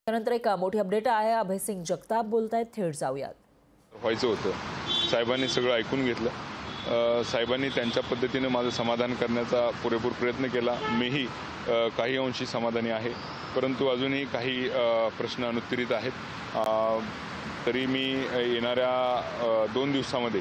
त्यानंतर एक मोठी अपडेट आहे. अभय सिंग जगताप बोलतायत, थेट जाऊयात. व्हायचं होतं साहेबांनी सगळं ऐकून घेतलं. साहेबांनी त्यांच्या पद्धतीने माझं समाधान करण्याचा पुरेपूर प्रयत्न केला. मीही काही अंशी समाधानी आहे, परंतु अजूनही काही प्रश्न अनुत्तरित आहेत. तरी मी येणाऱ्या 2 दिवसामध्ये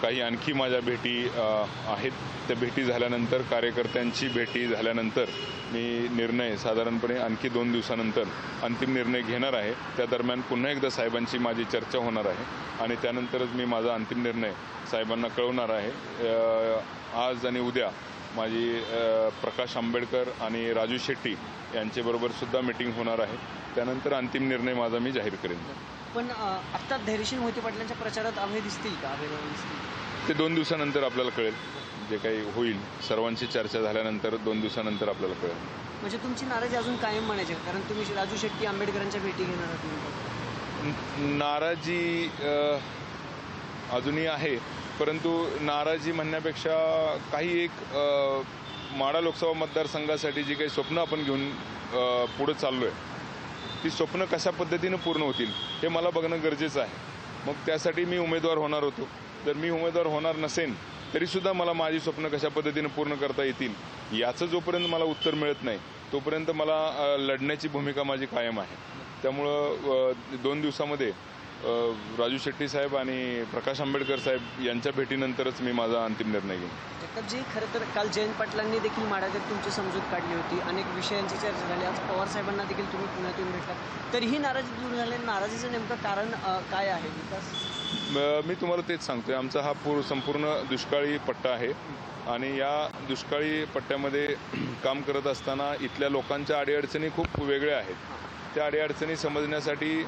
काही आणखी माझ्या भेटी आहेत. त्या भेटी झाल्यानंतर, कार्यकर्त्यांची भेटी झाल्यानंतर मी निर्णय साधारणपणे आणखी 2 दिवसानंतर अंतिम निर्णय घेणार आहे. त्या दरम्यान पुन्हा एकदा साहेबांची माझी चर्चा होणार आहे आणि त्यानंतरच मी माझा अंतिम निर्णय साहेबांना कळवणार आहे. आज आणि उद्या माझी प्रकाश आंबेडकर आणि राजू शेट्टी यांच्याबरोबर सुद्धा मीटिंग होणार आहे. त्यानंतर अंतिम निर्णय माझा मी जाहीर करेन. पण आत्ता धैर्यशील मोहिते पाटलांच्या प्रचारात अभय दिसतील का? अभय दिसतील ते 2 दिवसानंतर आपल्याला कळेल. जे काही होईल सर्वांची चर्चा झाल्यानंतर 2 दिवसानंतर आपल्याला कळेल. म्हणजे तुमची नाराजी अजून कायम म्हणायची, कारण तुम्ही राजू शेट्टी आंबेडकरांच्या भेटी घेणार आहात. नाराजी अजूनही आहे, परंतु नाराजी म्हणण्यापेक्षा काही एक माढा लोकसभा मतदारसंघासाठी जी काही स्वप्न आपण घेऊन पुढे चाललो आहे, ती स्वप्न कशा पद्धतीनं पूर्ण होतील हे मला बघणं गरजेचं आहे. मग त्यासाठी मी उमेदवार होणार होतो. जर मी उमेदवार होणार नसेन तरीसुद्धा मला माझी स्वप्न कशा पद्धतीनं पूर्ण करता येतील याचं जोपर्यंत मला उत्तर मिळत नाही तोपर्यंत मला लढण्याची भूमिका माझी कायम आहे. त्यामुळं 2 दिवसामध्ये राजू शेट्टी साहेब आणि प्रकाश आंबेडकर साहेब यांच्या भेटीनंतरच मी माझा अंतिम निर्णय घेईन. जगतापजी, खरं तर काल जयंत पाटलांनी देखील माढ्यात तुमची समजूत काढली होती. अनेक विषयांची चर्चा झाली. आज पवार साहेबांना देखील तुम्ही पुण्यातून भेटला, तरीही नाराजी दूर झाली. नाराजीचं नेमकं कारण काय आहे? विकास मी तुम्हाला तेच सांगतोय. आमचा हा संपूर्ण दुष्काळी पट्टा आहे आणि या दुष्काळी पट्ट्यामध्ये काम करत असताना इथल्या लोकांच्या अडीअडचणी खूप वेगळ्या आहेत. त्या अडीअडचणी समजण्यासाठी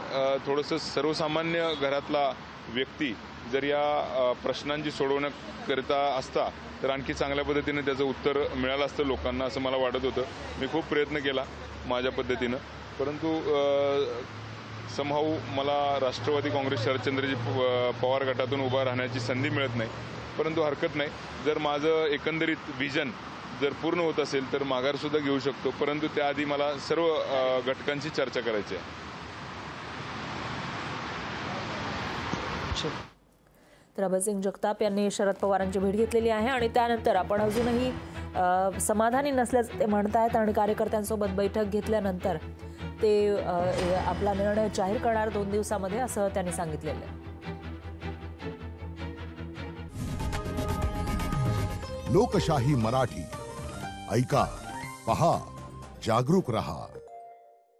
थोडंसं सर्वसामान्य घरातला व्यक्ती जर या प्रश्नांची सोडवण्याकरिता असता तर आणखी चांगल्या पद्धतीने त्याचं उत्तर मिळालं असतं लोकांना, असं मला वाटत होतं. मी खूप प्रयत्न केला माझ्या पद्धतीनं, परंतु समहाऊ मला राष्ट्रवादी काँग्रेस शरदचंद्रजी पवार गटातून उभा राहण्याची संधी मिळत नाही. परंतु हरकत नाही, जर माझं एकंदरीत विजन जर पूर्ण होत असेल तर माघारसुद्धा घेऊ शकतो, परंतु त्याआधी मला सर्व घटकांची चर्चा करायची आहे. तर अभय सिंग जगताप यांनी शरद पवारांची भेट घेतलेली आहे आणि त्यानंतर आपण अजूनही समाधानी नसल्याचं ते म्हणतायत आणि कार्यकर्त्यांसोबत बैठक घेतल्यानंतर ते आपला निर्णय जाहीर करणार 2 दिवसामध्ये, असं त्यांनी सांगितलेलं आहे. लोकशाही मराठी ऐका, पहा, जागरूक रहा.